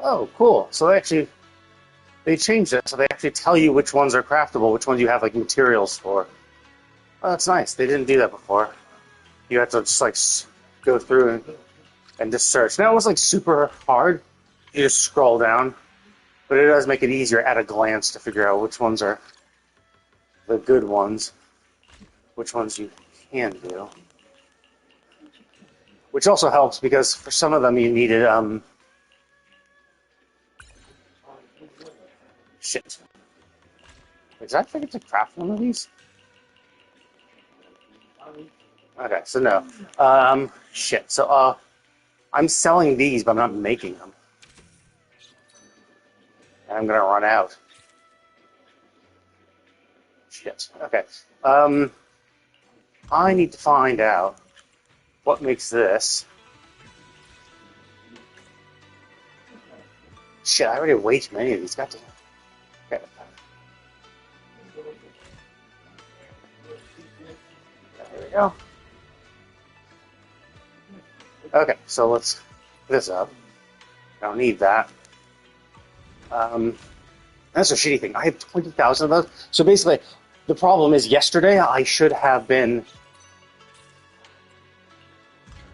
Oh, cool. So they changed it, so they actually tell you which ones are craftable, which ones you have like materials for. Oh, that's nice. They didn't do that before. You have to just like go through and just search. Now it was like super hard. You just scroll down, but it does make it easier at a glance to figure out which ones are the good ones, which ones you can do. Which also helps because for some of them you needed shit. Wait, did I forget to craft one of these? Okay, so no. Shit. So I'm selling these, but I'm not making them. And I'm gonna run out. Shit. Okay. Um, I need to find out what makes this. Shit, I already have way too many of these. Got to. Okay. There we go. Okay, so let's put this up. I don't need that. That's a shitty thing. I have 20,000 of those. So basically, the problem is yesterday I should have been.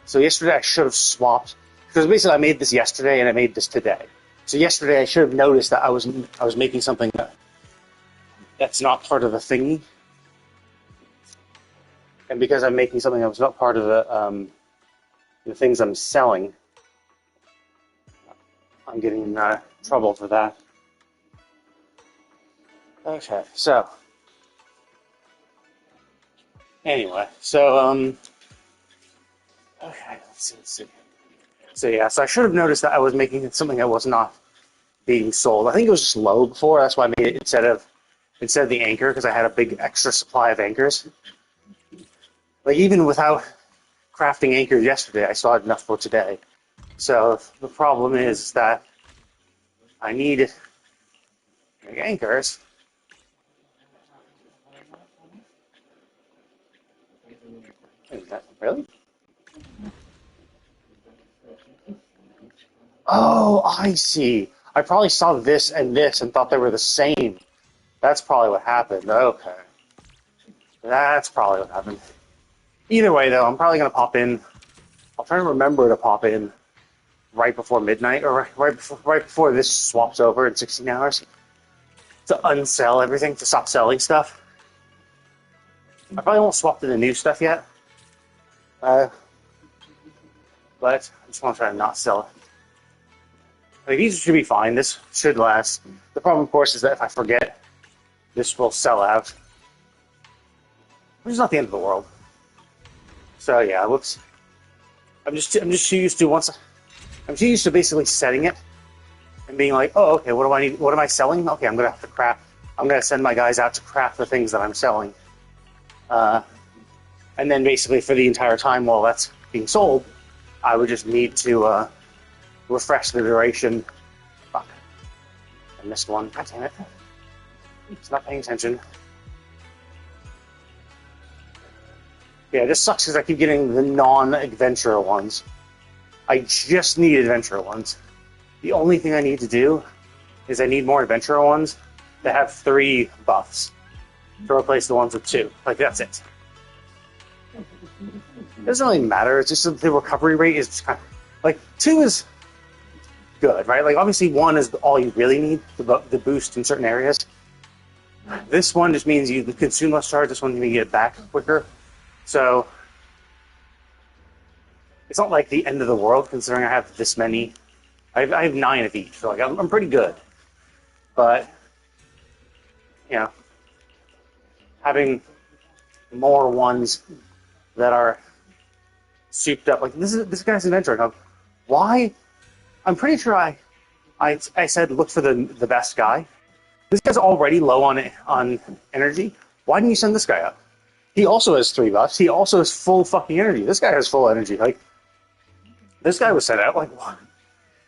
So yesterday I should have swapped because basically I made this yesterday and I made this today. So yesterday I should have noticed that I was making something that's not part of the thingy, and because I'm making something that was not part of the things I'm selling, I'm getting in trouble for that. Okay, so anyway, so okay, let's see. So yeah, so I should have noticed that I was making something that was not being sold. I think it was just low before. That's why I made it instead of the anchor because I had a big extra supply of anchors. Like even without crafting anchors yesterday, I still had enough for today. So the problem is that I need anchors. Really? Oh, I see. I probably saw this and thought they were the same. That's probably what happened. Okay. That's probably what happened. Either way, though, I'm probably going to pop in. I'll try to remember to pop in right before midnight or right before this swaps over in 16 hours to unsell everything, to stop selling stuff. I probably won't swap to the new stuff yet. But I just want to try to not sell it. Like, these should be fine. This should last. The problem, of course, is that if I forget, this will sell out. Which is not the end of the world. So yeah, whoops. I'm just too used to I'm too used to basically setting it and being like, oh, okay, what do I need? What am I selling? Okay, I'm gonna have to craft. I'm gonna send my guys out to craft the things that I'm selling. And then basically for the entire time while that's being sold, I would just need to refresh the duration. Fuck. I missed one. God damn it. It's not paying attention. Yeah, it just sucks because I keep getting the non-adventurer ones. I just need adventurer ones. The only thing I need to do is I need more adventurer ones that have 3 buffs to replace the ones with 2. Like, that's it. It doesn't really matter. It's just that the recovery rate is kind of, like, 2 is good, right? Like, obviously 1 is all you really need, the boost in certain areas. This one just means you consume less charge. This one you get it back quicker. So it's not like the end of the world considering I have this many. I have 9 of each, so like I'm pretty good. But you know, having more ones that are souped up, like this guy's adventure. Why? I'm pretty sure I said look for the best guy. This guy's already low on energy. Why didn't you send this guy up? He also has 3 buffs. He also has full fucking energy. This guy has full energy. Like, this guy was sent out. Like, what?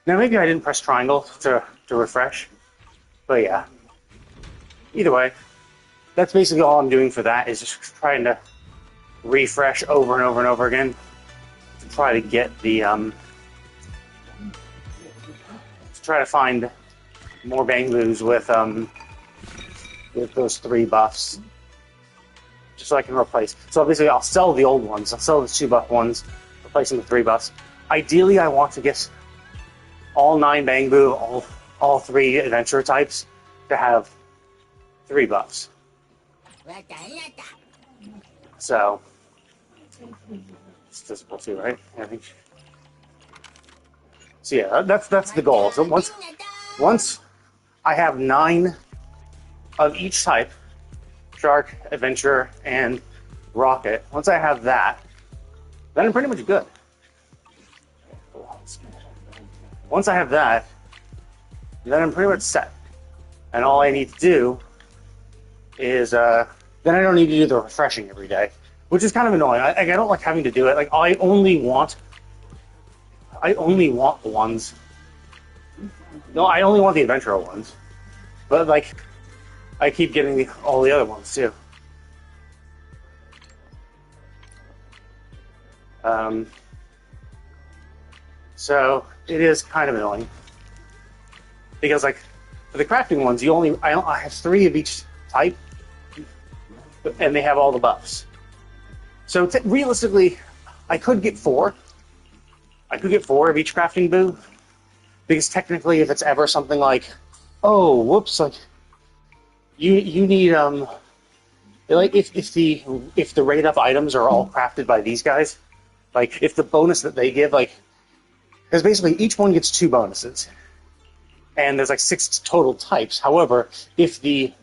Now, maybe I didn't press triangle to refresh. But yeah. Either way, that's basically all I'm doing for that, is just trying to refresh over and over and over again to try to get the try to find more Bangbus with those 3 buffs, just so I can replace. So basically, I'll sell the old ones. I'll sell the 2 buff ones, replace them with 3 buffs. Ideally, I want to get all 9 Bangbu, all 3 adventure types to have 3 buffs. So it's visible too, right? I think. So yeah, that's the goal. So once I have 9 of each type, Shark, Adventure, and Rocket. Once I have that, then I'm pretty much good. Once I have that, then I'm pretty much set. And all I need to do is, then I don't need to do the refreshing every day, which is kind of annoying. I don't like having to do it. Like, I only want the ones. No, I only want the adventurer ones. But, like, I keep getting all the other ones, too. So, it is kind of annoying. Because, like, for the crafting ones, I have 3 of each type, and they have all the buffs. So, realistically, I could get 4. I could get 4 of each crafting boo, because technically, if it's ever something like, oh, whoops, like, you need like if the rate up items are all crafted by these guys, like if the bonus that they give, like, because basically each one gets 2 bonuses, and there's like 6 total types. However, if the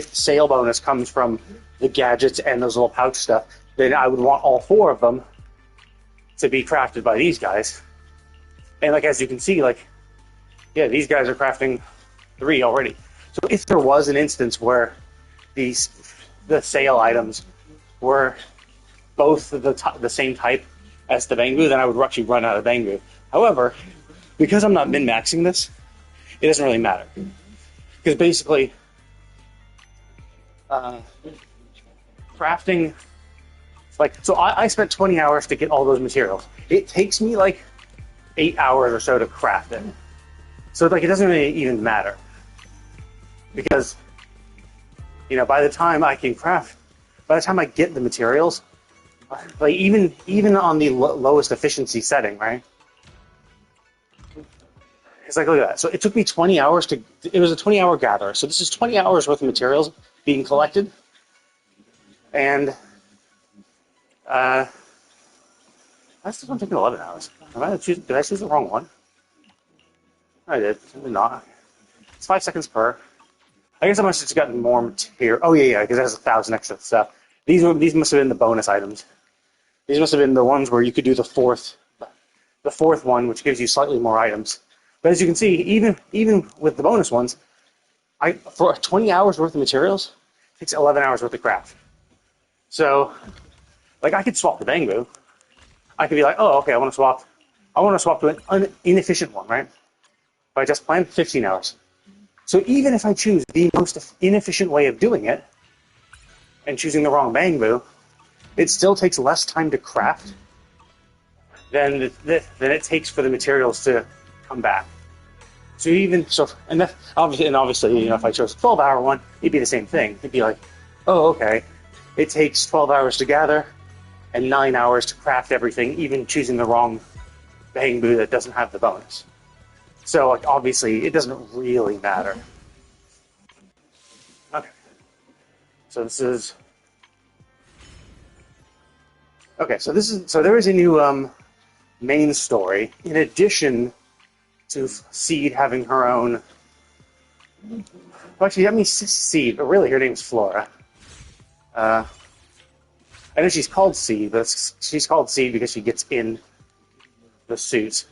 sale bonus comes from the gadgets and those little pouch stuff, then I would want all 4 of them to be crafted by these guys. And like as you can see, like, yeah, these guys are crafting 3 already. So if there was an instance where the sale items were both the same type as the Bangbu, then I would actually run out of Bangbu. However, because I'm not min-maxing this, it doesn't really matter. Because basically, crafting, like, so I spent 20 hours to get all those materials. It takes me like 8 hours or so to craft it. So like, it doesn't really even matter. Because, by the time I get the materials, like even on the lowest efficiency setting, right? It's like, look at that. So it took me 20 hours it was a 20-hour gather. So this is 20 hours worth of materials being collected. And, that's the one taking 11 hours. Did I choose the wrong one? I did. Not. It's 5 seconds per. I guess I must have just gotten more material. Oh yeah, because it has 1,000 extra stuff. These must have been the bonus items. These must have been the ones where you could do the fourth one, which gives you slightly more items. But as you can see, even with the bonus ones, for 20 hours worth of materials, it takes 11 hours worth of craft. So, like, I could swap the Bangbu. I could be like, oh, okay, I want to swap to an inefficient one, right? But I just planned 15 hours. So even if I choose the most inefficient way of doing it, and choosing the wrong Bangbu, it still takes less time to craft than it takes for the materials to come back. Obviously, if I chose a 12-hour one, it'd be the same thing. It'd be like, oh, okay, it takes 12 hours to gather and 9 hours to craft everything, even choosing the wrong Bangbu that doesn't have the bonus. So, like, obviously, it doesn't really matter. Okay. So this is... Okay, so there is a new main story, in addition to Seed having her own... Well, actually, I mean Seed, but really her name's Flora. I know she's called Seed, but she's called Seed because she gets in the suit.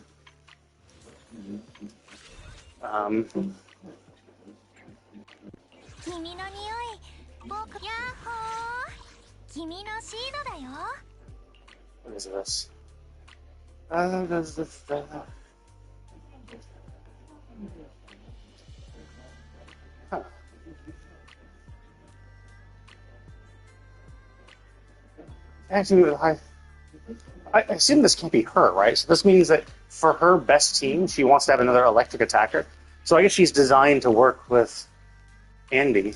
What is this? Huh. Actually, I assume this can't be her, right? So this means that for her best team, she wants to have another electric attacker. So I guess she's designed to work with Andy.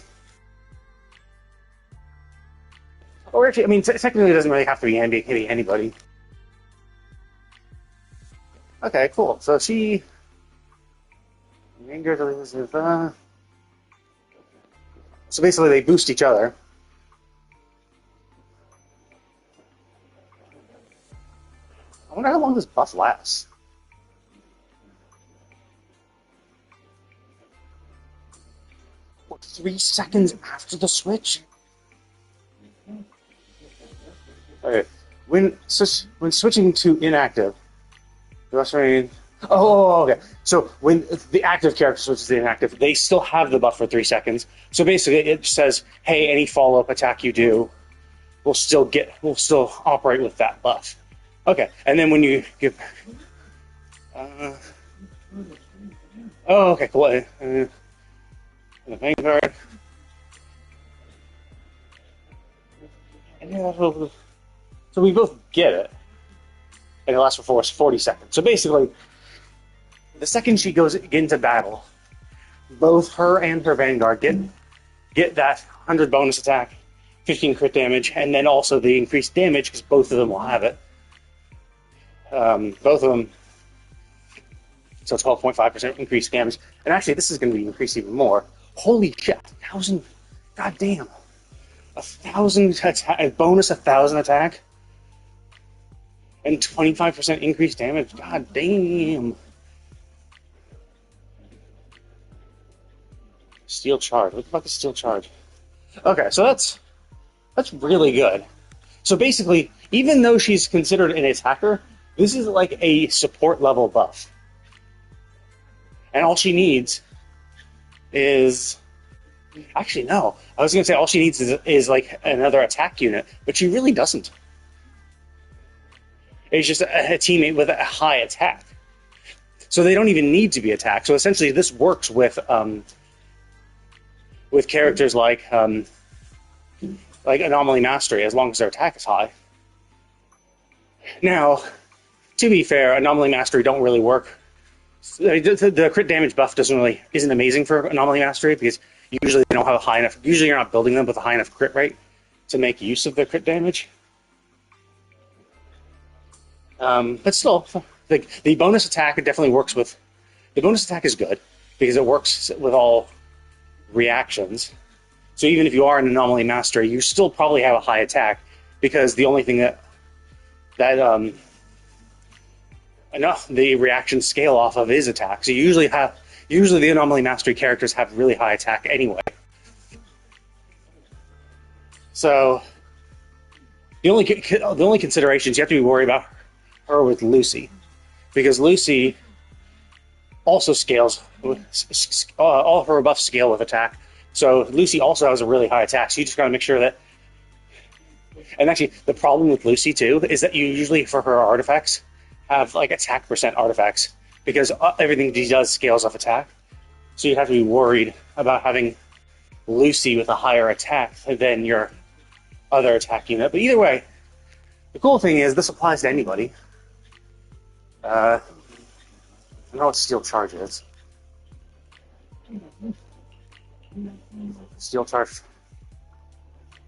Or actually, I mean, technically it doesn't really have to be Andy. It can be anybody. Okay, cool. So she... So basically they boost each other. I wonder how long this buff lasts. What, 3 seconds after the switch? Okay. When switching to inactive, the rest remain. Okay. So when the active character switches to inactive, they still have the buff for 3 seconds. So basically, it says, "Hey, any follow-up attack you do, will still operate with that buff." Okay, and then when you give, okay, cool. The Vanguard. So we both get it, and it lasts for 40 seconds. So basically, the second she goes into battle, both her and her Vanguard get that 100 bonus attack, 15 crit damage, and then also the increased damage because both of them will have it. Both of them, so 12.5% increased damage. And actually, this is going to be increased even more. Holy shit, 1,000, goddamn. 1,000 attack, bonus 1,000 attack, and 25% increased damage. God damn. Steel charge. What the fuck is steel charge? Okay, so that's really good. So basically, even though she's considered an attacker, this is like a support level buff. And all she needs is... Actually, no. I was going to say all she needs is like another attack unit, but she really doesn't. It's just a teammate with a high attack. So they don't even need to be attacked. So essentially this works with characters like Anomaly Mastery, as long as their attack is high. Now, to be fair, Anomaly Mastery don't really work. The crit damage buff isn't amazing for Anomaly Mastery because usually they don't have a high enough. Usually you're not building them with a high enough crit rate to make use of the crit damage. But still, the bonus attack definitely works with. The bonus attack is good because it works with all reactions. So even if you are an Anomaly Master, you still probably have a high attack because the only thing that the reactions scale off of is attack. So usually the Anomaly Mastery characters have really high attack anyway. So the only considerations you have to be worried about her with Lucy, because Lucy also scales. All of her buffs scale with attack. So Lucy also has a really high attack. So you just got to make sure that. And actually, the problem with Lucy too is that you usually, for her artifacts, have like attack percent artifacts because everything she does scales off attack. So you have to be worried about having Lucy with a higher attack than your other attack unit. But either way, the cool thing is this applies to anybody. I don't know what steel charge is. Steel charge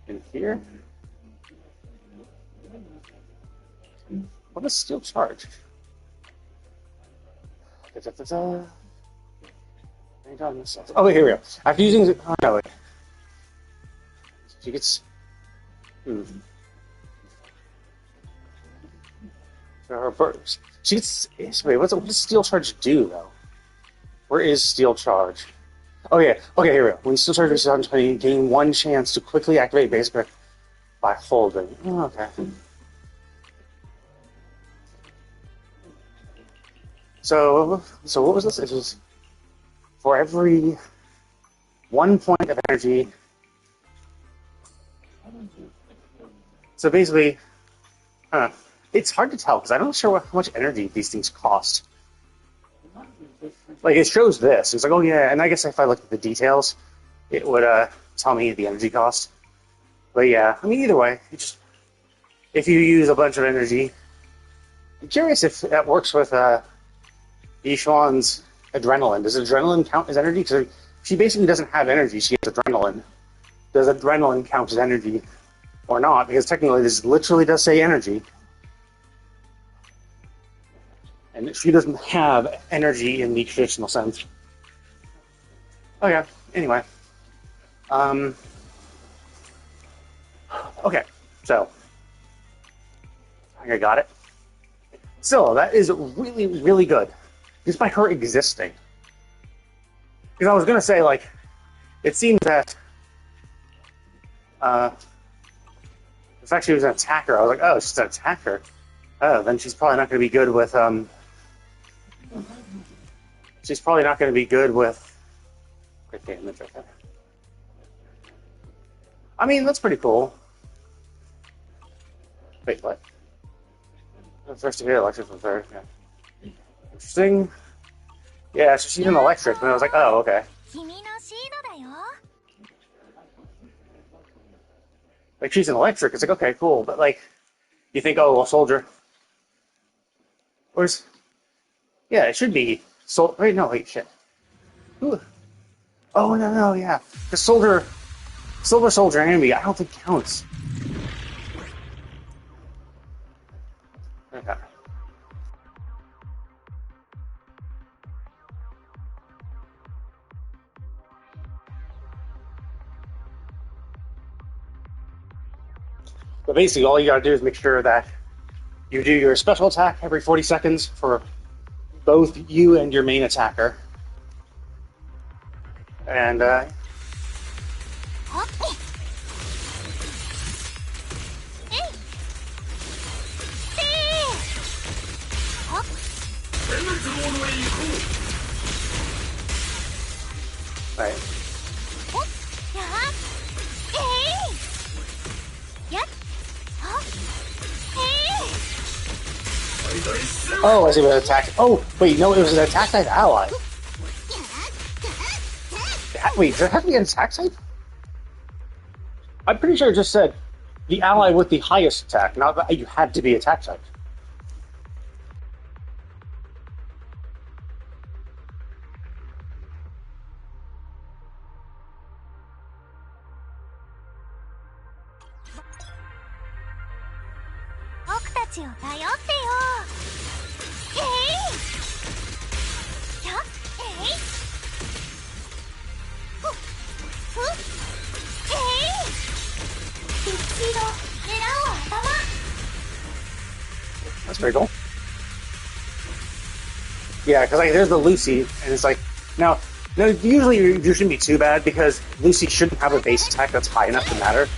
in here. What is steel charge? Oh, here we go. After using it, oh no, wait. She gets. So her burst. She gets. Wait, what does steel charge do though? Where is steel charge? Oh yeah. Okay, here we go. When steel charge reaches 120, gain 1 chance to quickly activate basic effect by holding. Oh, okay. So what was this? It was for every 1 point of energy. So basically, it's hard to tell because I'm not sure how much energy these things cost. Like it shows this. It's like, oh yeah, and I guess if I looked at the details, it would tell me the energy cost. But yeah, I mean either way, if you use a bunch of energy, I'm curious if that works with Yishuan's adrenaline. Does adrenaline count as energy? Because she basically doesn't have energy. She has adrenaline. Does adrenaline count as energy or not? Because technically this literally does say energy. And she doesn't have energy in the traditional sense. Oh yeah, anyway. Okay, so I think I got it. Still, that is really, really good. Just by her existing. Because I was going to say, like, it seems that the fact she was an attacker, I was like, oh, she's an attacker. Oh, then she's probably not going to be good with, she's probably not going to be good with quick damage right there. I mean, that's pretty cool. Wait, what? First to hear electric from third, yeah. Interesting. Yeah, so she's an electric, and I was like, oh, okay. Like, she's an electric, it's like, okay, cool, but like, you think, oh, well, soldier. Where's... Yeah, it should be... Wait, no, wait, shit. Ooh. Oh, no, yeah. The Silver Soldier enemy, I don't think counts. Okay. But basically, all you gotta do is make sure that you do your special attack every 40 seconds for both you and your main attacker. And, right. Oh, I see what attack. Oh, wait, no, it was an attack type ally. Wait, does it have to be an attack type? I'm pretty sure it just said the ally with the highest attack, not that you had to be attack type. That's pretty cool. Yeah, because like, there's the Lucy, and it's like, now, usually you shouldn't be too bad, because Lucy shouldn't have a base attack that's high enough to matter.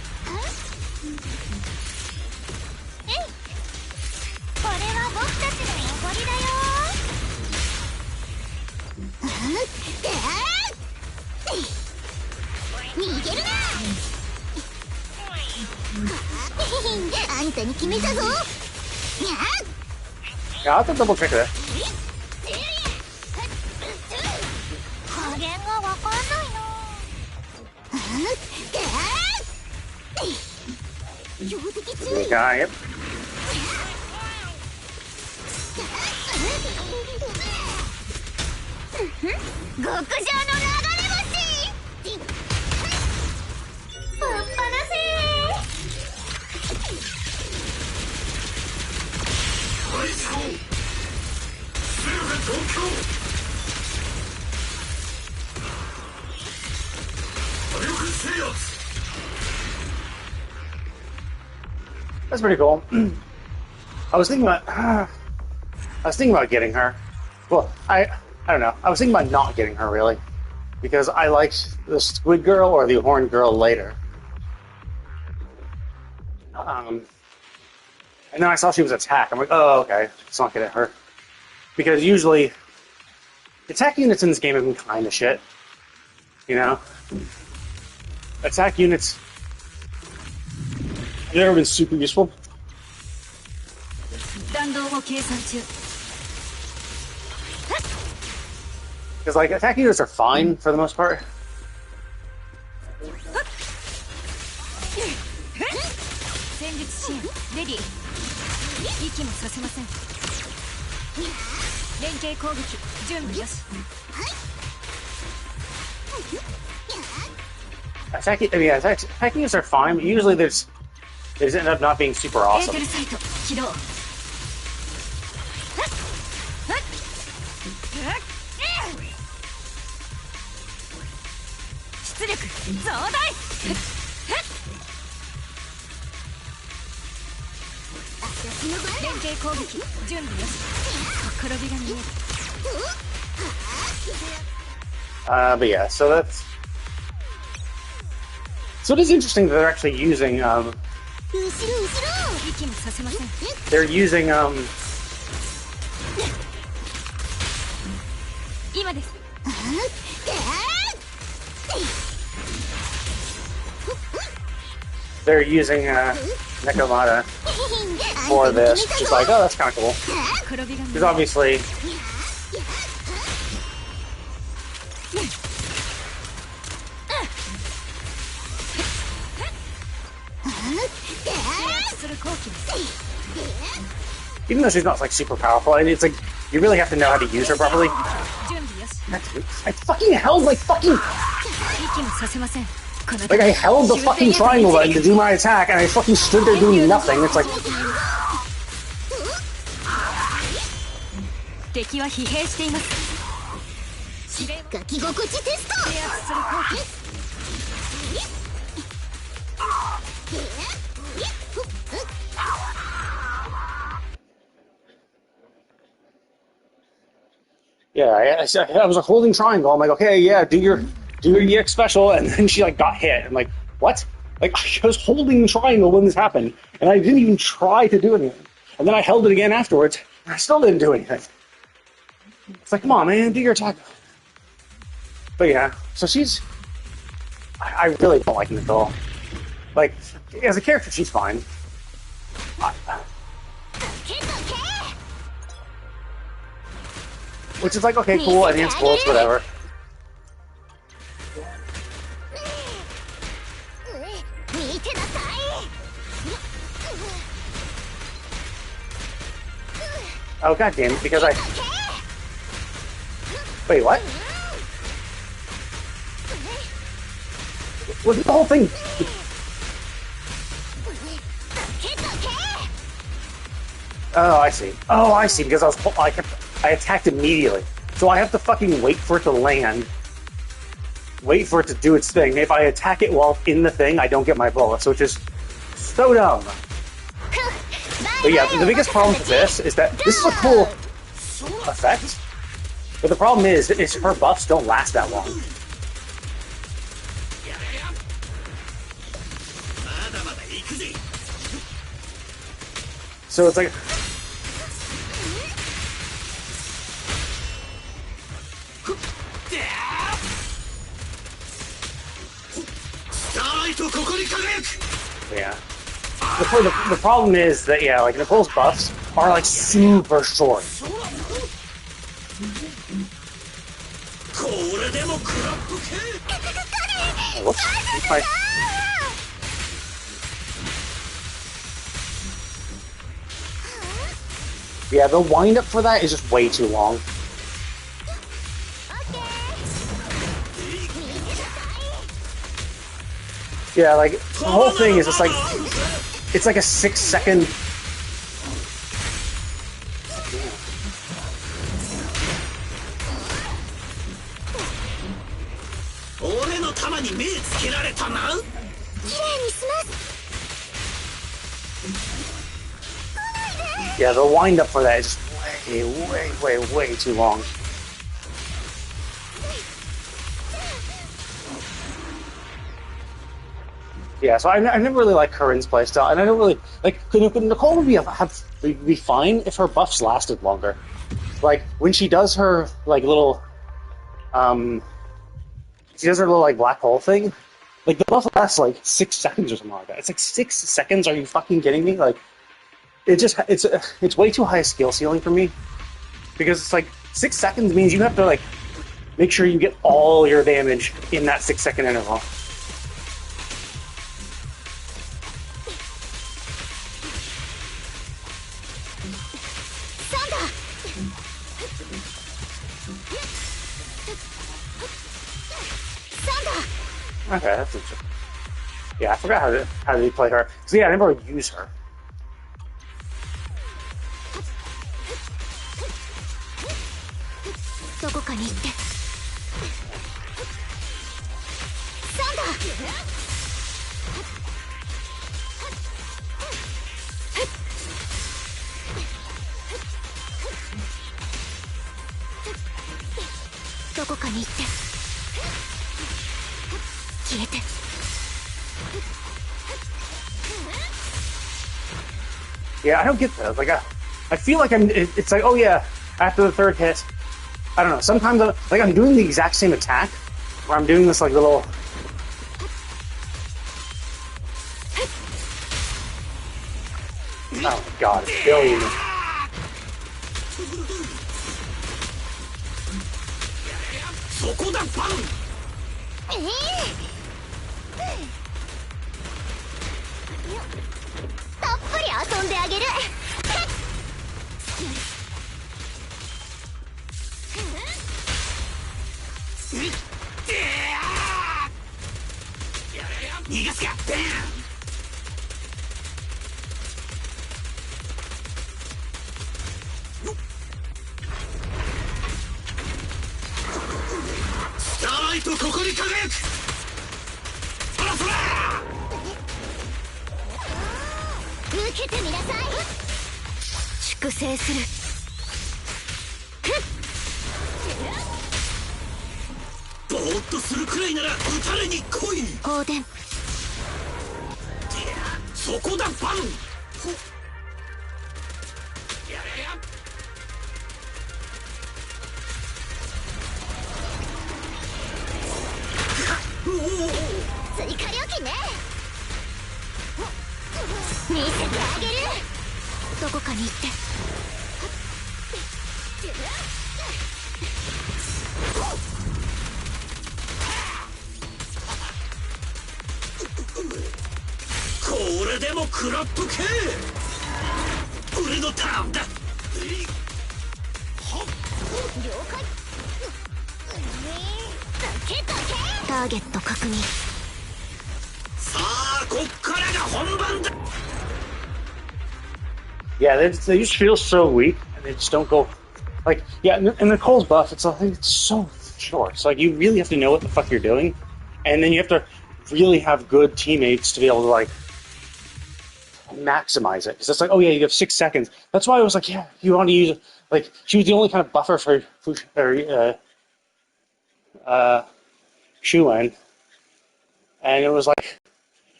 Yeah, I'll have to double check that. Okay, yep. That's pretty cool. I was thinking about getting her. Well, I don't know. I was thinking about not getting her really, because I liked the Squid Girl or the Horn Girl later. And then I saw she was attack. I'm like, oh, okay, let's not get her. Because usually, attack units in this game have been kind of shit. You know? Attack units have never been super useful. Because, like, attack units are fine for the most part. Attacking are fine, but usually they just end up not being super awesome. But yeah, so that's... So it is interesting that they're actually using, they're using, they're using, Nekomata for this, which is like, oh, that's kind of cool. Because obviously... Even though she's not like super powerful, and it's like you really have to know how to use her properly. I fucking held like I held the fucking triangle button to do my attack, and I fucking stood there doing nothing. It's like. Yeah, I was like holding triangle. I'm like, okay, yeah, do your EX special, and then she like got hit. I'm like, what? Like I was holding triangle when this happened, and I didn't even try to do anything. And then I held it again afterwards, and I still didn't do anything. It's like, come on, man, do your attack. But yeah, so she's. I really don't like Nicole. Like, as a character, she's fine. Which is like, okay, cool, enhanced bullets, whatever. Oh, god damn it, because I... Wait, what? Was the whole thing... Oh, I see. Oh, I see, because I attacked immediately. So I have to fucking wait for it to land. Wait for it to do its thing. If I attack it while in the thing, I don't get my bullets, which is so dumb. But yeah, the biggest problem with this is that this is a cool effect. But the problem is her buffs don't last that long. So it's like... Yeah. The problem is that, yeah, like, Nicole's buffs are, like, super short. Oh, whoops. Yeah, the wind-up for that is just way too long. Yeah, like, the whole thing is just like... It's like a 6-second... Yeah, the wind-up for that is just way too long. Yeah, so I never really liked Corinne's playstyle, and I don't really like. Nicole would be fine if her buffs lasted longer. Like when she does her like little, she does her little like black hole thing. Like the buff lasts like 6 seconds or something like that. It's like 6 seconds. Are you fucking kidding me? Like it's way too high a skill ceiling for me because it's like 6 seconds means you have to like make sure you get all your damage in that 6-second interval. Okay, that's interesting. Yeah, I forgot how to play her. Cause yeah, I never really use her. Yeah, I don't get that. Like, I feel like it's like, oh yeah, after the third hit, I don't know. Sometimes I'm doing the exact same attack, where I'm doing this like little. Oh my god, it's billion. Yeah, they just feel so weak, and they just don't go. Like, yeah, and Nicole's buff, it's so short. It's like you really have to know what the fuck you're doing, and then you have to really have good teammates to be able to like maximize it. Because it's like, oh yeah, you have 6 seconds. That's why I was like, yeah, you want to use it. Like, she was the only kind of buffer for Shuan, and it was like,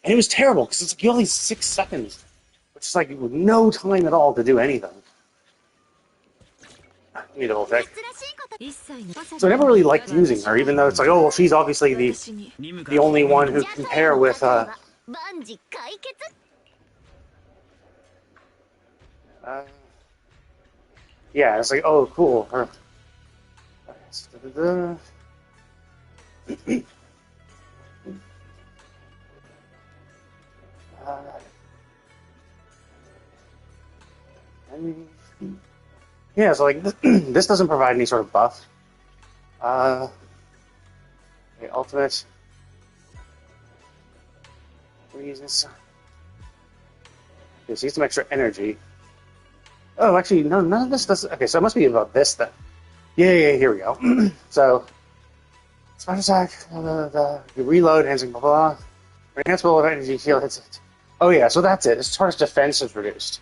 and it was terrible because it's like you only 6 seconds, which is like no time at all to do anything. Need a whole thing. So I never really liked using her, even though it's like, oh well, she's obviously the only one who can pair with yeah, it's like, oh cool, her. Yeah, so like this doesn't provide any sort of buff. Okay, ultimate. Reasons. Okay, so get some extra energy. Oh, actually, no, none of this does. Okay, so it must be about this then. Yeah, here we go. So, smash attack, you reload, enhancing blah blah. Enhanceable of energy field hits it. Oh yeah, so that's it. As far as defense is reduced.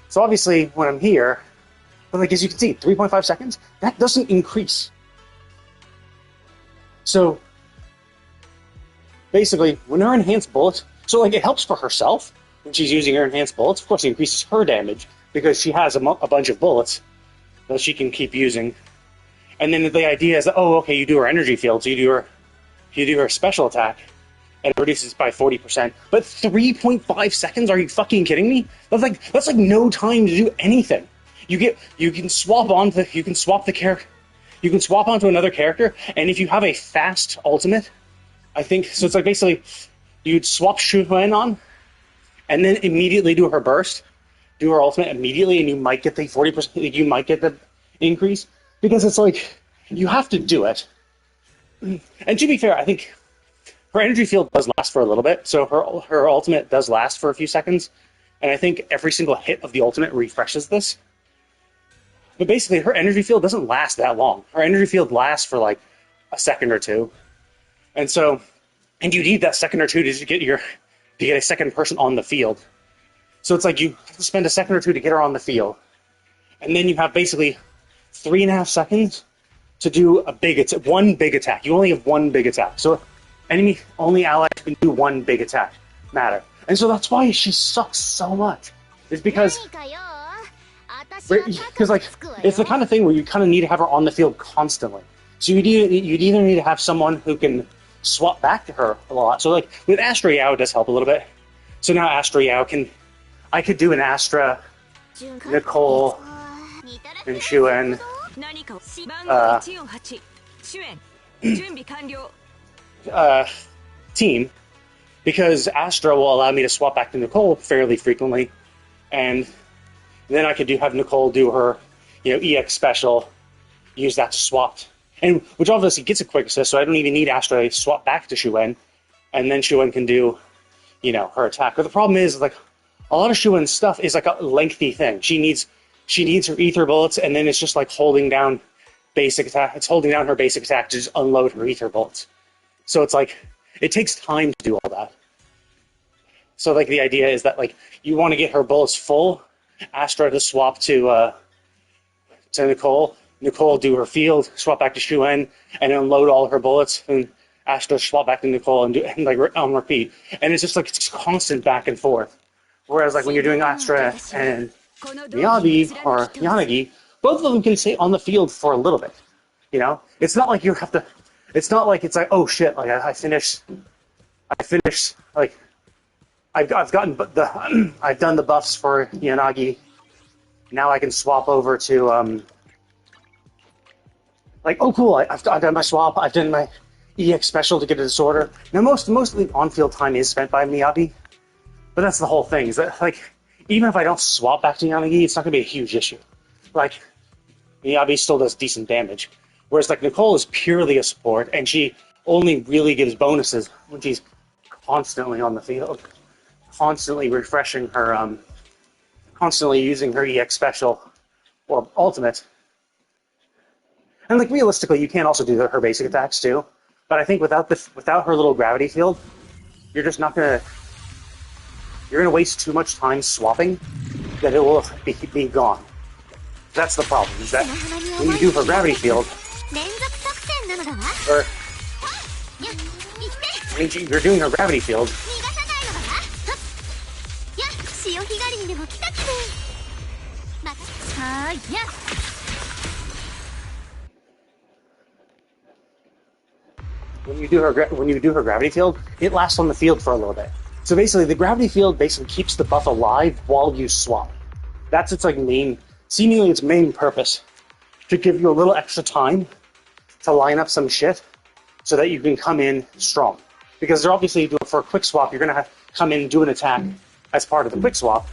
So obviously, when I'm here, but like as you can see, 3.5 seconds, that doesn't increase. So basically, when her enhanced bullets, so like it helps for herself when she's using her enhanced bullets. Of course, it increases her damage because she has a bunch of bullets that she can keep using. And then the idea is that, oh, okay, you do her energy field, so you do her special attack, and it reduces by 40%. But 3.5 seconds? Are you fucking kidding me? That's like no time to do anything. You can swap the character. You can swap onto another character, and if you have a fast ultimate, I think so. It's like basically you'd swap Shu Huan on, and then immediately do her burst, do her ultimate immediately, and you might get the 40%. You might get the increase because it's like you have to do it. And to be fair, I think her energy field does last for a little bit, so her ultimate does last for a few seconds, and I think every single hit of the ultimate refreshes this. But basically, her energy field doesn't last that long. Her energy field lasts for like a second or two, and you need that second or two to get a second person on the field. So it's like you have to spend a second or two to get her on the field, and then you have basically 3.5 seconds to do one big attack. You only have one big attack. So only allies can do one big attack matter. And so that's why she sucks so much. It's because like it's the kind of thing where you kind of need to have her on the field constantly. So you'd either need to have someone who can swap back to her a lot. So like with Astra Yao, it does help a little bit. So now Astra Yao I could do an Astra, Nicole, and Xuen team, because Astra will allow me to swap back to Nicole fairly frequently, and then I could have Nicole do her, EX special, use that to swap, and which obviously gets a quick assist, so I don't even need Astra to swap back to Xuen, and then Xuen can do, her attack. But the problem is, like, a lot of Xuen's stuff is like a lengthy thing. She needs her ether bullets, and then it's just like holding down basic attack. It's holding down her basic attack to just unload her ether bullets. So it's like, it takes time to do all that. So like the idea is that like you want to get her bullets full, Astra to swap to Nicole, do her field, swap back to Xuen, and unload all her bullets, and Astra swap back to Nicole and repeat. And it's just like it's constant back and forth. Whereas like when you're doing Astra and Miyabi or Yanagi, both of them can stay on the field for a little bit. It's not like you have to. It's not like it's like, oh shit, like I finished like I've done the buffs for Yanagi. Now I can swap over to like, oh cool, I've done my swap. I've done my EX special to get a disorder. Now most of the on-field time is spent by Miyabi, but that's the whole thing. Is that like even if I don't swap back to Yanagi, it's not gonna be a huge issue. Like Miyabi still does decent damage. Whereas like Nicole is purely a support, and she only really gives bonuses when she's constantly on the field, constantly refreshing her, constantly using her EX special or ultimate. And like realistically, you can also do her basic attacks too. But I think without her little gravity field, you're just not gonna. You're gonna waste too much time swapping that it will be gone. That's the problem. Is that when you do her gravity field. Or, you're doing her gravity field. When you do her gravity field, it lasts on the field for a little bit. So basically, the gravity field basically keeps the buff alive while you swap. That's its like seemingly its main purpose, to give you a little extra time to line up some shit so that you can come in strong. Because they're obviously doing for a quick swap, you're gonna come in and do an attack as part of the quick swap,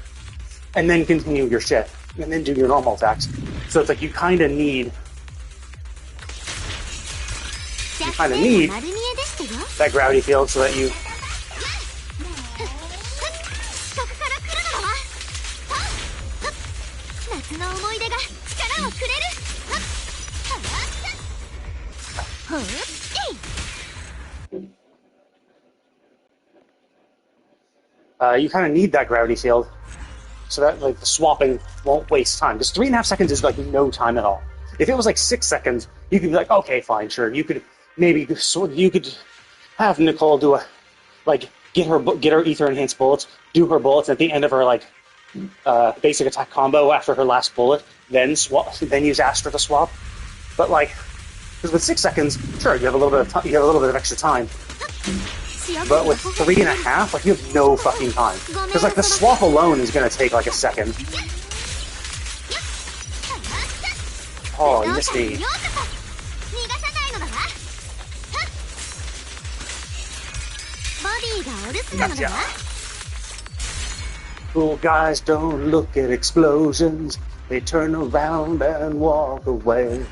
and then continue your shit, and then do your normal attacks. So it's like you kind of need that gravity field so that you. You kind of need that gravity field so that like the swapping won't waste time. Because 3.5 seconds is like no time at all. If it was like 6 seconds, you could be like, okay, fine, sure. You could have Nicole do get her ether enhanced bullets, do her bullets at the end of her like basic attack combo after her last bullet, then use Astra to swap. But like, because with 6 seconds, sure, you have a little bit of extra time. But with 3.5, like you have no fucking time. Because like the swap alone is gonna take like a second. Oh, you missed me. Gotcha. Cool guys don't look at explosions. They turn around and walk away.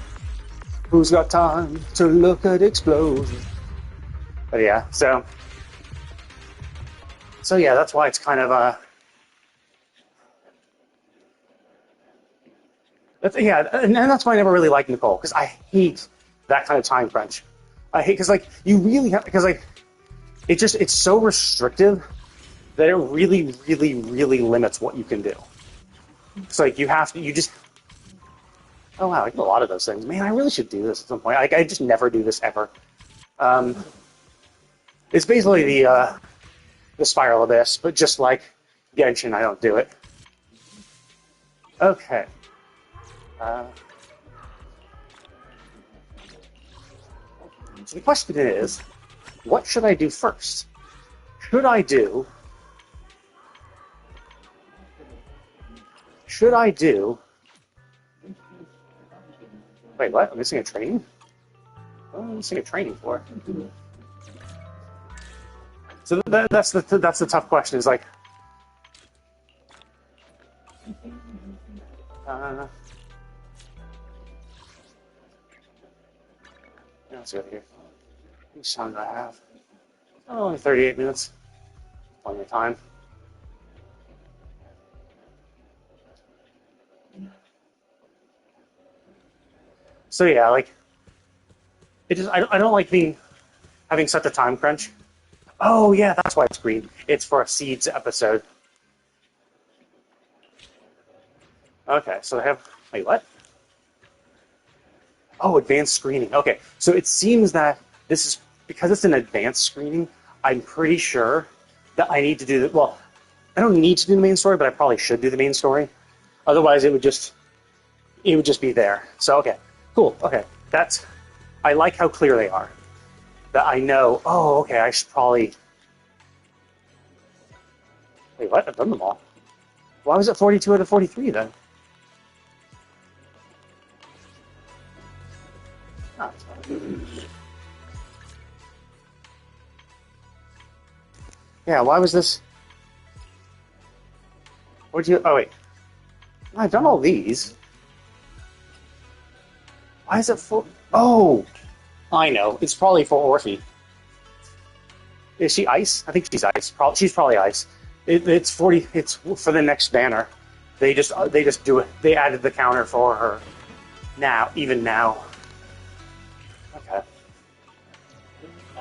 Who's got time to look at explosions? But yeah, so yeah, that's why it's kind of and that's why I never really liked Nicole, because I hate that kind of time crunch. I hate because like you really have, because like it's so restrictive that it really, really, really limits what you can do. It's like you just, oh wow, I do a lot of those things. Man, I really should do this at some point. Like I just never do this ever. Um, it's basically the Spiral Abyss, but just like Genshin, I don't do it. Okay. So the question is, what should I do first? Should I do wait, what? I'm missing a training? What am I missing a training for? So that's the tough question. Is like, let's go here. How much time do I have? Oh, only 38 minutes. Plenty of time. So yeah, like it just I don't like having such a time crunch. Oh yeah, that's why it's green. It's for a Seeds episode. Okay, so they have wait, what? Oh, advanced screening. Okay, so it seems that this is because it's an advanced screening. I'm pretty sure that I need to do the well. I don't need to do the main story, but I probably should do the main story. Otherwise, it would just be there. So okay, cool. Okay, I like how clear they are. That I know. Oh, okay. I should probably. Wait, what? I've done them all. Why was it 42 out of 43 then? Oh, yeah. Why was this? What'd you? Oh wait. I've done all these. Why is it full? Oh, I know. It's probably for Orphe. Is she ice? I think she's ice. She's probably ice. It's 40. It's for the next banner. They just do it. They added the counter for her now. Even now. Okay.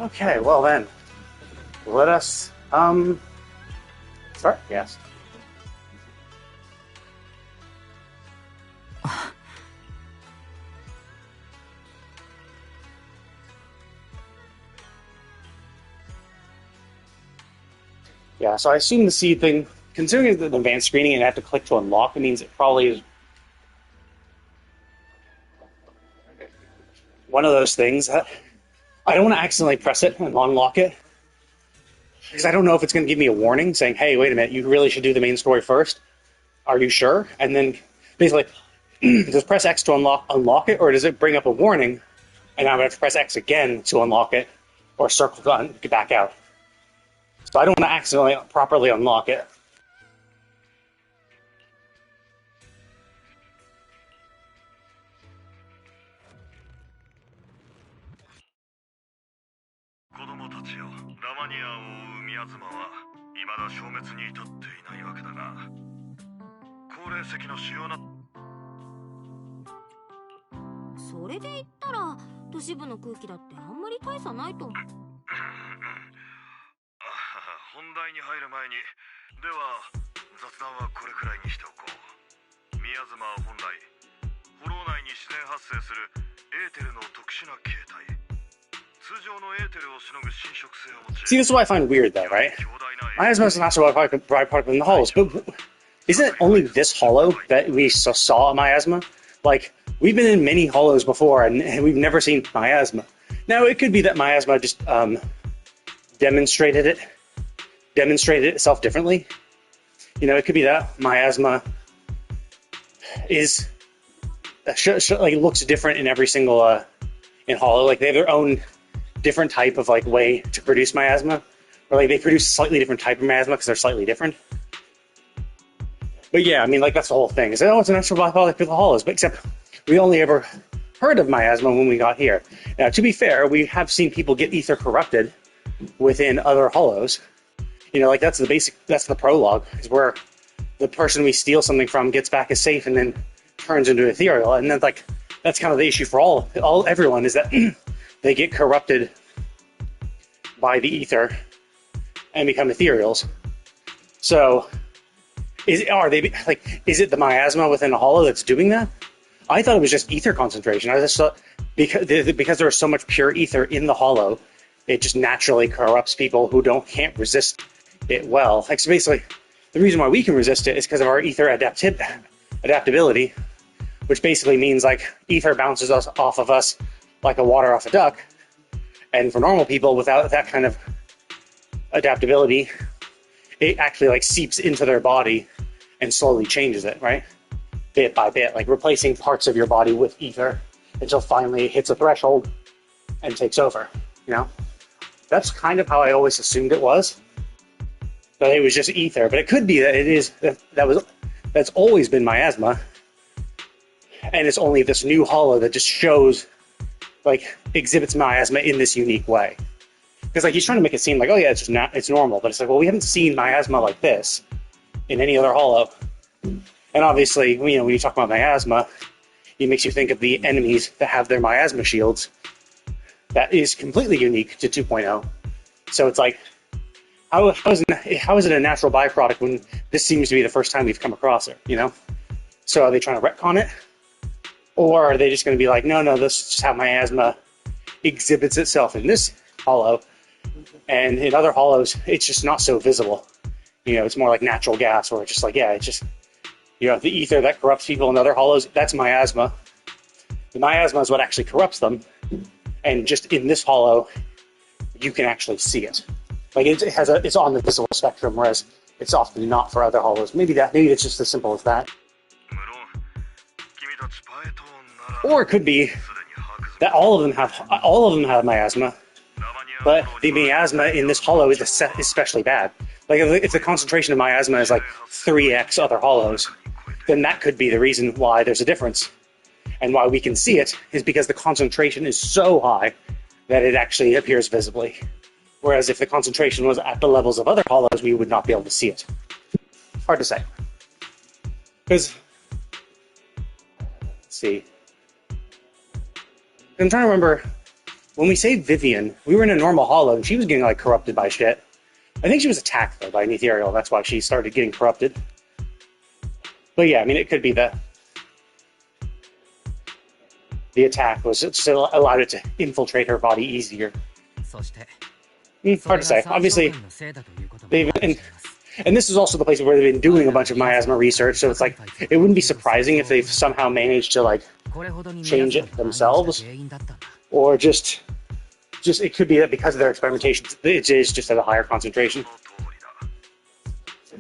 Okay. Well then, let us start. Yes. Yeah, so I assume the seed thing, considering the advanced screening and I have to click to unlock, it means it probably is one of those things that I don't want to accidentally press it and unlock it, because I don't know if it's going to give me a warning saying, hey, wait a minute, you really should do the main story first. Are you sure? And then basically, does press X to unlock it, or does it bring up a warning, and I'm going to have to press X again to unlock it, or circle to get back out? So I don't want to accidentally properly unlock it. See, this is what I find weird, though, right? Miasma is not so byproduct in the hollows, but isn't it only this hollow that we saw a miasma? Like, we've been in many hollows before, and we've never seen miasma. Now, it could be that miasma just demonstrated itself differently. You know, it could be that miasma is like looks different in every single in hollow. Like, they have their own different type of like way to produce miasma, or like they produce a slightly different type of miasma because they're slightly different. But yeah, I mean, like that's the whole thing. Is that, oh, it's an extra byproduct for the hollows, but except we only ever heard of miasma when we got here. Now, to be fair, we have seen people get ether corrupted within other hollows. You know, like that's the prologue, is where the person we steal something from gets back as safe and then turns into ethereal. And then like that's kind of the issue for everyone, is that they get corrupted by the ether and become ethereals. So is it the miasma within a hollow that's doing that? I thought it was just ether concentration. I just thought because there's so much pure ether in the hollow, it just naturally corrupts people who can't resist it well. Like, so basically, the reason why we can resist it is because of our ether adaptability, which basically means like ether bounces off of us like a water off a duck. And for normal people without that kind of adaptability, it actually like seeps into their body and slowly changes it, right? Bit by bit, like replacing parts of your body with ether until finally it hits a threshold and takes over, you know? That's kind of how I always assumed it was. That it was just ether, but it could be that that's always been miasma. And it's only this new hollow that just shows, like, exhibits miasma in this unique way. Because like he's trying to make it seem like, oh yeah, it's normal, but it's like, well, we haven't seen miasma like this in any other hollow. And obviously, you know, when you talk about miasma, it makes you think of the enemies that have their miasma shields. That is completely unique to 2.0. So it's like, how is it a natural byproduct when this seems to be the first time we've come across it, you know? So are they trying to retcon it? Or are they just going to be like, no, this is just how miasma exhibits itself in this hollow, and in other hollows, it's just not so visible. You know, it's more like natural gas, or it's just like, yeah, it's just, you know, the ether that corrupts people in other hollows, that's miasma. The miasma is what actually corrupts them, and just in this hollow, you can actually see it. Like it's on the visible spectrum, whereas it's often not for other hollows. Maybe it's just as simple as that. Or it could be that all of them have miasma, but the miasma in this hollow is especially bad. Like if the concentration of miasma is like 3x other hollows, then that could be the reason why there's a difference. And why we can see it is because the concentration is so high that it actually appears visibly. Whereas if the concentration was at the levels of other hollows, we would not be able to see it. Hard to say. Because, let's see. I'm trying to remember, when we saved Vivian, we were in a normal hollow, and she was getting, like, corrupted by shit. I think she was attacked, though, by an ethereal. That's why she started getting corrupted. But yeah, I mean, it could be that the attack was still allowed it to infiltrate her body easier. Hard to say. Obviously, and this is also the place where they've been doing a bunch of miasma research, so it's like, it wouldn't be surprising if they've somehow managed to, like, change it themselves, or just it could be that because of their experimentations, it is just at a higher concentration.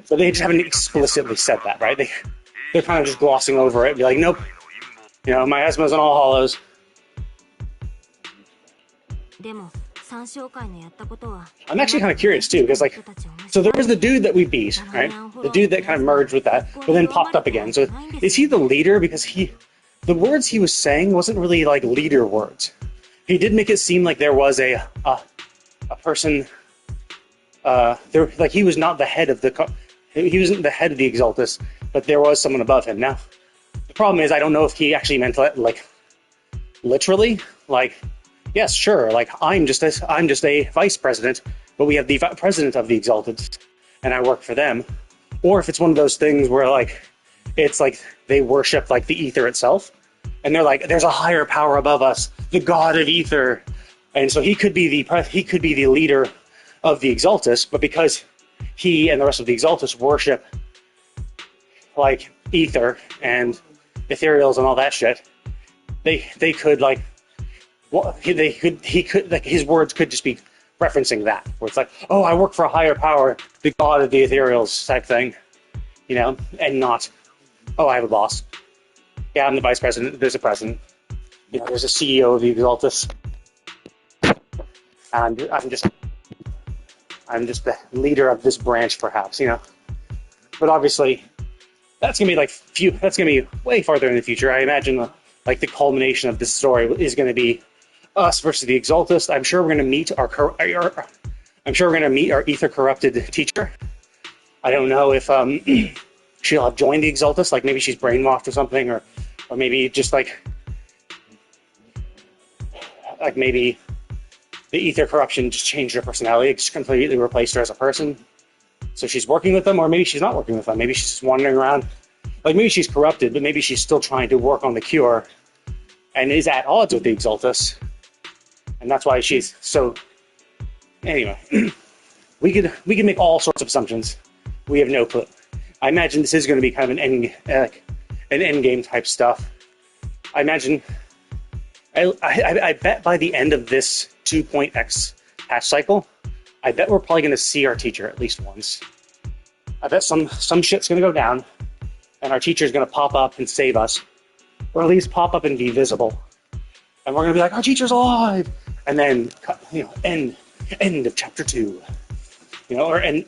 But they just haven't explicitly said that, right? They're kind of just glossing over it and be like, nope, you know, miasma's in all hollows. I'm actually kind of curious too, because like, so there was the dude that we beat, right? The dude that kind of merged with that, but then popped up again. So is he the leader? Because the words he was saying wasn't really like leader words. He did make it seem like there was a person, like he was not the head of he wasn't the head of the Exaltus, but there was someone above him. Now, the problem is I don't know if he actually meant like literally, like, yes, sure, like I'm just a vice president, but we have the president of the Exalted, and I work for them. Or if it's one of those things where like it's like they worship like the ether itself, and they're like, there's a higher power above us, the god of ether, and so he could be the leader of the Exaltus, but because he and the rest of the Exaltus worship like ether and ethereals and all that shit, they could like. Well, he could like his words could just be referencing that, where it's like, oh, I work for a higher power, the god of the ethereals type thing, you know, and not, oh, I have a boss. Yeah, I'm the vice president. There's a president. You know, there's a CEO of the Exaltus. And I'm just the leader of this branch, perhaps, you know. But obviously, that's gonna be way farther in the future. I imagine like the culmination of this story is going to be us versus the Exaltist. I'm sure we're going to meet I'm sure we're going to meet our ether corrupted teacher. I don't know if she'll have joined the Exaltist, like maybe she's brainwashed or something, or maybe just like maybe the ether corruption just changed her personality, just completely replaced her as a person. So she's working with them, or maybe she's not working with them. Maybe she's just wandering around. Like maybe she's corrupted, but maybe she's still trying to work on the cure and is at odds with the Exaltus. And that's why she's so... Anyway, we could make all sorts of assumptions. We have no clue. I imagine this is going to be kind of an end game type stuff. I imagine... I bet by the end of this 2.x patch cycle, I bet we're probably going to see our teacher at least once. I bet some shit's going to go down, and our teacher's going to pop up and save us, or at least pop up and be visible. And we're going to be like, our teacher's alive! And then, end of chapter 2. Or end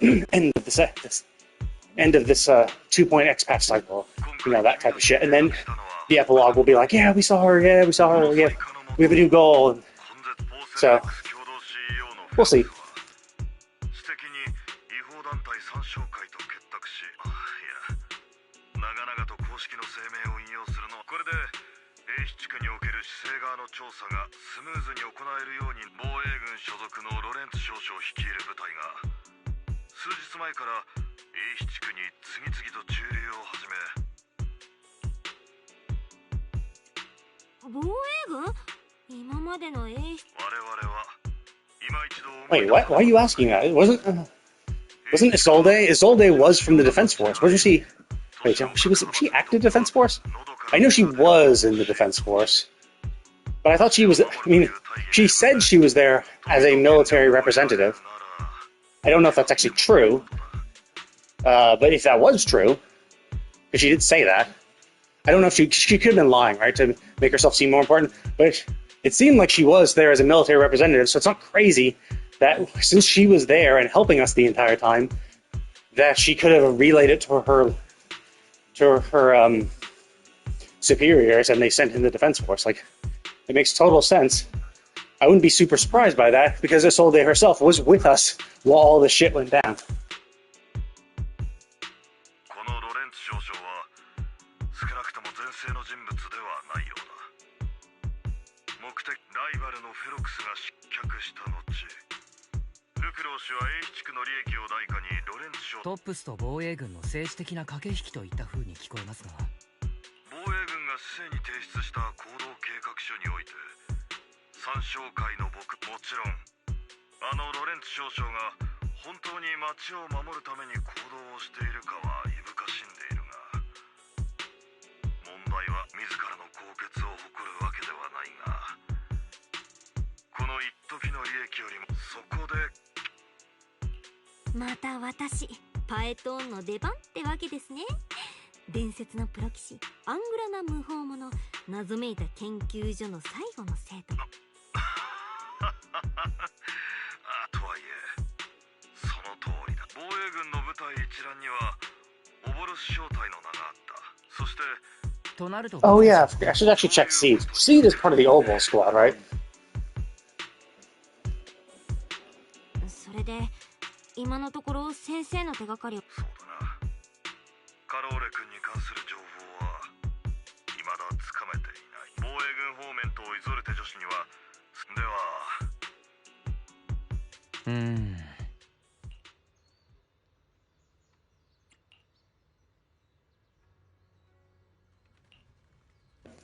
of this end of this 2.x patch cycle. That type of shit. And then the epilogue will be like, yeah, we saw her, yeah, we have a new goal. So, we'll see. Wait, what? Why are you asking that? Wasn't Isolde? Isolde was from the Defense Force. Where did she? Wait, she active Defense Force? I know she was in the Defense Force, but I thought she was. I mean, she said she was there as a military representative. I don't know if that's actually true, but if that was true, because she did say that, I don't know if she could have been lying, right, to make herself seem more important. But it seemed like she was there as a military representative, so it's not crazy that since she was there and helping us the entire time, that she could have relayed it to her superiors, and they sent in the Defense Force. Like, it makes total sense. I wouldn't be super surprised by that, because Isolde herself was with us while all this shit went down. Oh yeah, I should actually check Seed. Seed is part of the Oval Squad, right?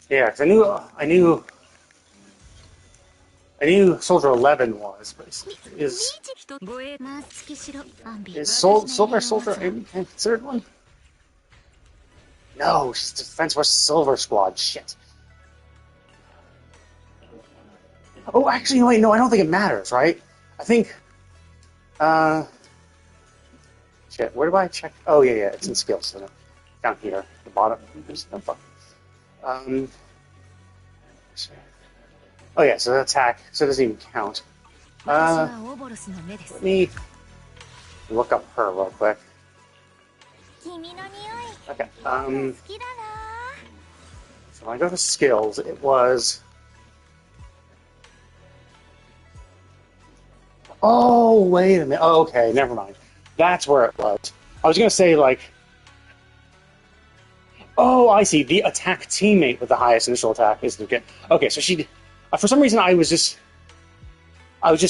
Yeah, because I knew Soldier 11 was, but is Silver Soldier considered one? No, she's Defense Force Silver Squad. Shit. Oh, actually, wait, no, I don't think it matters, right? I think, shit, where do I check? Oh, yeah, it's in skills, so down here, the bottom. There's no fuck. Oh yeah, so the attack, so it doesn't even count. Let me look up her real quick. Okay, So when I go to skills, it was... Oh, wait a minute. Oh, okay, never mind. That's where it was. I was going to say, like... Oh, I see. The attack teammate with the highest initial attack is the... Okay, so she... For some reason, I was just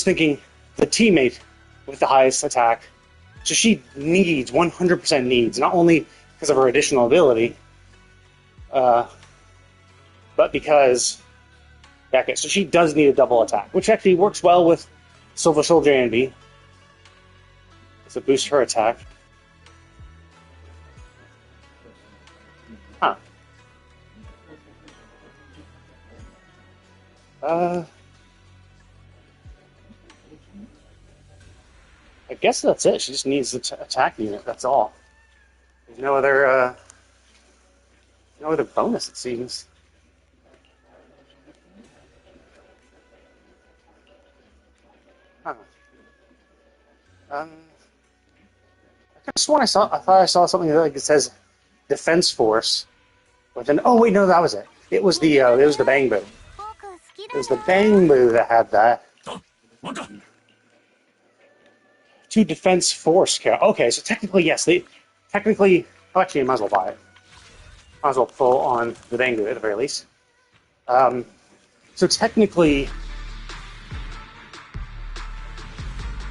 thinking the teammate with the highest attack. So she needs, 100% needs, not only because of her additional ability, but because... Okay, so she does need a double attack, which actually works well with Silver Soldier Andy. To boost her attack. Huh. I guess that's it. She just needs the attack unit. That's all. There's no other bonus, it seems. Huh. I could have sworn I thought I saw something that, like, it says Defense Force. But then, oh wait, no, that was it. It was the Bang Boo. It was the Bang Boo that had that. Two Defense Force care. Okay, so technically, yes, actually, I might as well buy it. Might as well pull on the Bang Boo at the very least. So technically,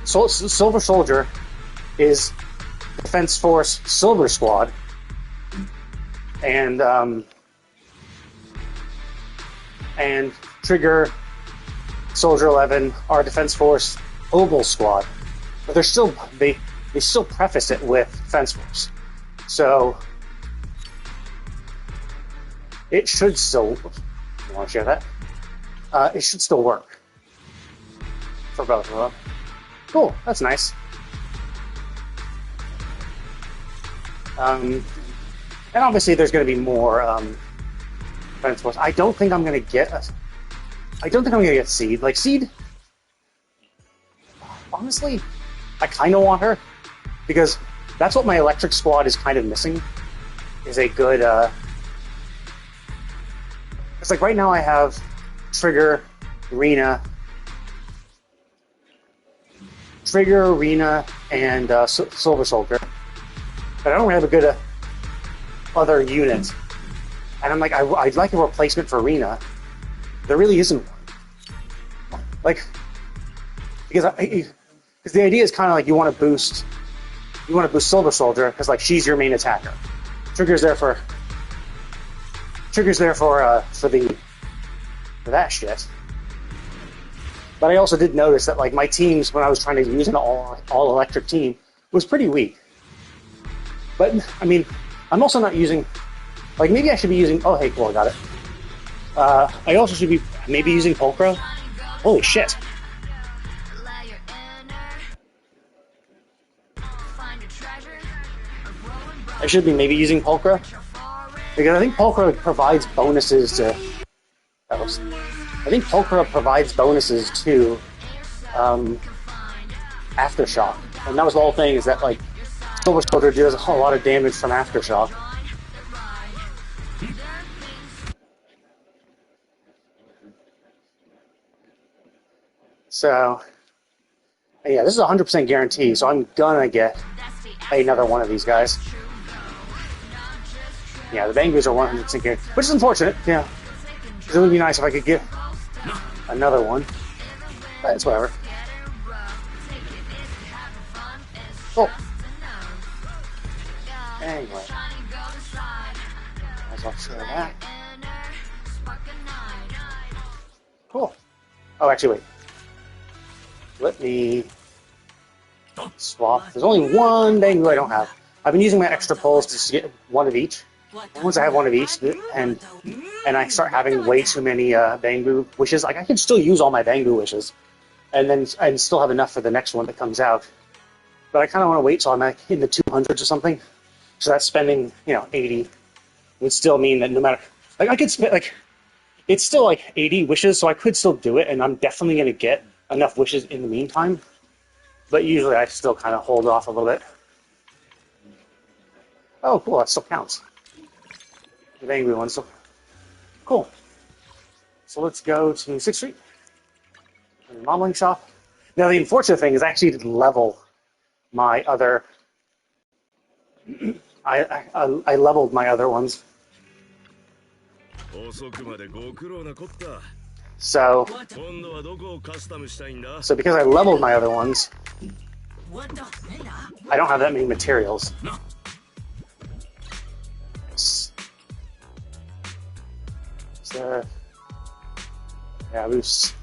Silver Soldier is Defense Force Silver Squad, and Trigger, Soldier 11 are Defense Force Oval Squad, but they still preface it with Defense Force, so it should still. You want to share that? It should still work for both of them. Cool, that's nice. And obviously, there's going to be more Defense Force. I don't think I'm going to get Seed. Like, Seed, honestly, I kind of want her, because that's what my Electric Squad is kind of missing, is a good... It's like, right now I have Trigger, Rena, and Silver Soldier. But I don't have a good other unit. And I'm like, I'd like a replacement for Rena. There really isn't one. Like, because the idea is kind of like you want to boost Silver Soldier because, like, she's your main attacker. Trigger's there for that shit. But I also did notice that, like, my teams, when I was trying to use an all electric team, was pretty weak. But I mean, I'm also not using, like, maybe I should be using. Oh, hey, cool, I got it. I also should be maybe using Pulcra. Holy shit! I should be maybe using Pulcra, because I think Pulcra provides bonuses to. I think Pulcra provides bonuses to Aftershock, and that was the whole thing. Is that, like, Silver Soldier deals a whole lot of damage from Aftershock. So, yeah, this is 100% guarantee, so I'm gonna get another one of these guys. Yeah, the Bang Boos are 100% guaranteed, which is unfortunate, yeah. It would be nice if I could get another one. But it's whatever. Oh. Anyway. Might as well share that. Cool. Oh, actually, wait. Let me swap. There's only one Bang Boo I don't have. I've been using my extra pulls to get one of each. And once I have one of each, and I start having way too many Bang Boo wishes, like, I can still use all my Bang Boo wishes, and still have enough for the next one that comes out. But I kind of want to wait till I'm, like, in the 200s or something. So that's spending, 80 would still mean that no matter, like, I could spend, like, it's still like 80 wishes, so I could still do it, and I'm definitely going to get enough wishes in the meantime. But usually I still kind of hold off a little bit. Oh, cool, that still counts. The Bang Boo one still. Cool. So let's go to 6th Street, modeling shop. Now the unfortunate thing is I actually didn't level my other. I leveled my other ones. So because I leveled my other ones, I don't have that many materials. Yeah, boost.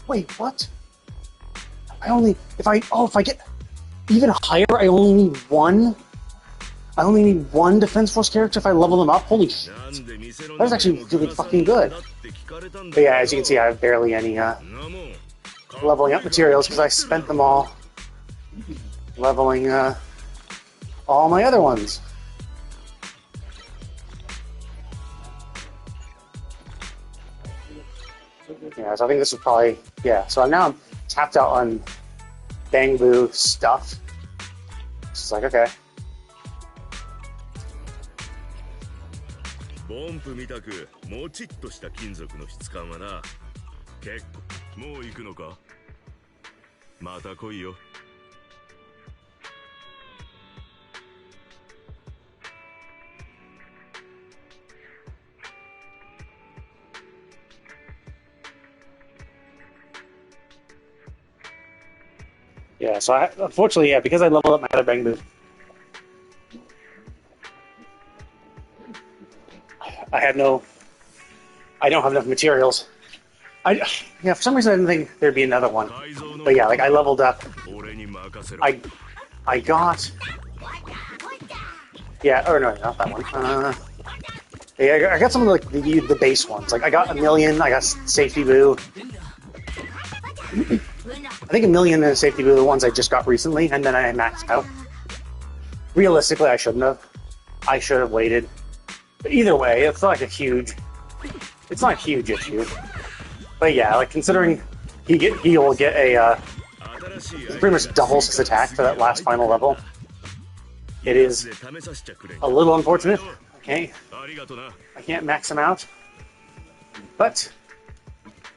Wait, what? If I get even higher, I only need one. I only need one Defense Force character if I level them up. Holy shit. That was actually really fucking good. But yeah, as you can see, I have barely any leveling up materials because I spent them all leveling all my other ones. Yeah, so I think this is probably, yeah, so I'm tapped out on Bangbu stuff. It's like, okay. ボンプみたくもちっとした金属の質感はな。結構もう行くのか？また来いよ。Yeah, so unfortunately, yeah, because I leveled up my other Bangbu, I don't have enough materials. For some reason I didn't think there'd be another one. But yeah, like I leveled up. I got, yeah, or no, not that one. Yeah, I got some of like the base ones. Like I got 1,000,000. I got Safety Boo. I think 1,000,000 and Safety Boo are the ones I just got recently, and then I maxed out. Realistically, I shouldn't have. I should have waited. But either way, it's not like a huge issue. But yeah, like considering he will get a pretty much doubles his attack for that last final level. It is a little unfortunate. Okay, I can't max him out. But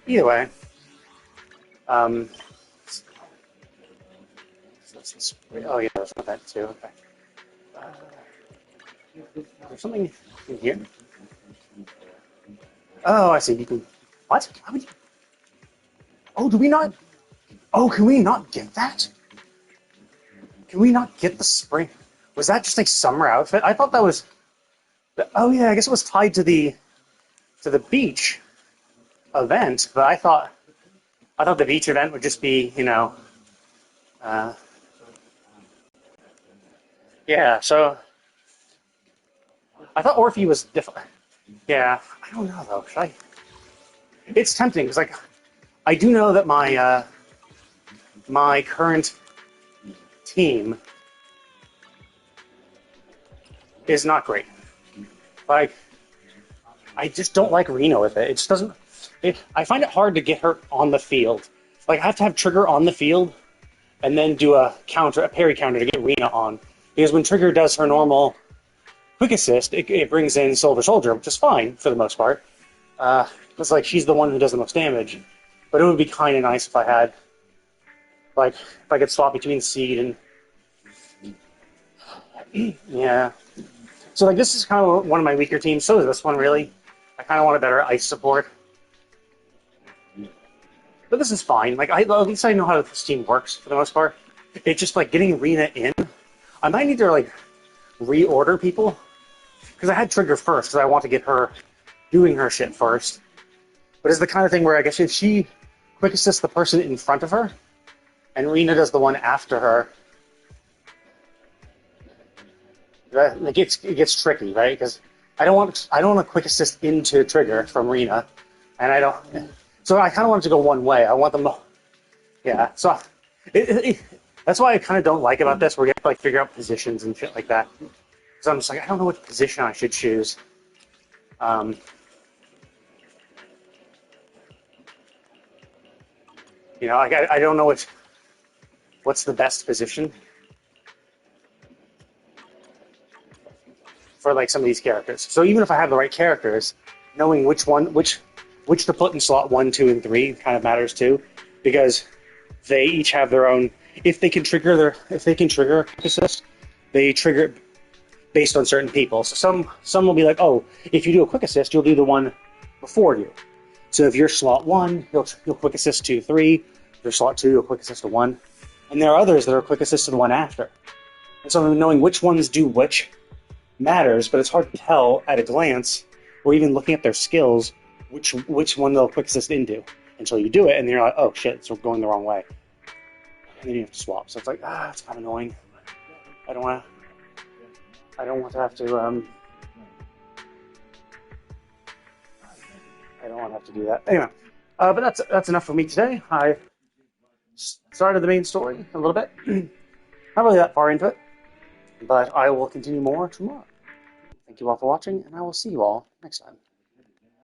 either way, oh yeah, there's not that too. Okay. There's something in here. Oh, I see. You can. What? How would you? Oh, do we not? Oh, can we not get that? Can we not get the spring? Was that just like summer outfit? I thought that was. Oh yeah, I guess it was tied to the beach event, but I thought the beach event would just be, yeah. So I thought Orphe was different. Yeah, I don't know though. Should I? It's tempting because like I do know that my my current team is not great. Like I just don't like Rena with it. It just doesn't. I find it hard to get her on the field. Like I have to have Trigger on the field, and then do a parry counter to get Rena on. Because when Trigger does her normal quick assist, it brings in Silver Soldier, which is fine for the most part. It's like she's the one who does the most damage. But it would be kind of nice if I had, like, if I could swap between Seed and yeah. So like this is kind of one of my weaker teams. So is this one really. I kind of want a better ice support. But this is fine. Like at least I know how this team works for the most part. It's just like getting Rena in. I might need to like reorder people because I had Trigger first because I want to get her doing her shit first. But it's the kind of thing where I guess if she quick assists the person in front of her, and Rena does the one after her, it gets tricky, right? Because I don't want to quick assist into Trigger from Rena, and I don't. So I kind of want it to go one way. I want them, yeah. So that's why I kind of don't like about this, where you have to like figure out positions and shit like that. Because I'm just like I don't know which position I should choose. Like I don't know what's the best position for for like some of these characters. So even if I have the right characters, knowing which to put in slot 1, 2, and 3 kind of matters too, because they each have their own. If they can trigger a quick assist, they trigger it based on certain people. So some will be like, oh, if you do a quick assist, you'll do the one before you. So if you're slot 1, you'll quick assist to 3. If you're slot 2, you'll quick assist to 1. And there are others that are quick assist to the one after. And so knowing which ones do which matters, but it's hard to tell at a glance, or even looking at their skills, which one they'll quick assist into until you do it, and then you're like, oh shit, it's going the wrong way. And then you have to swap. So it's like, it's kind of annoying. I don't want to have to, I don't want to have to do that. Anyway, but that's enough for me today. I started the main story a little bit. Not really that far into it, but I will continue more tomorrow. Thank you all for watching, and I will see you all next time.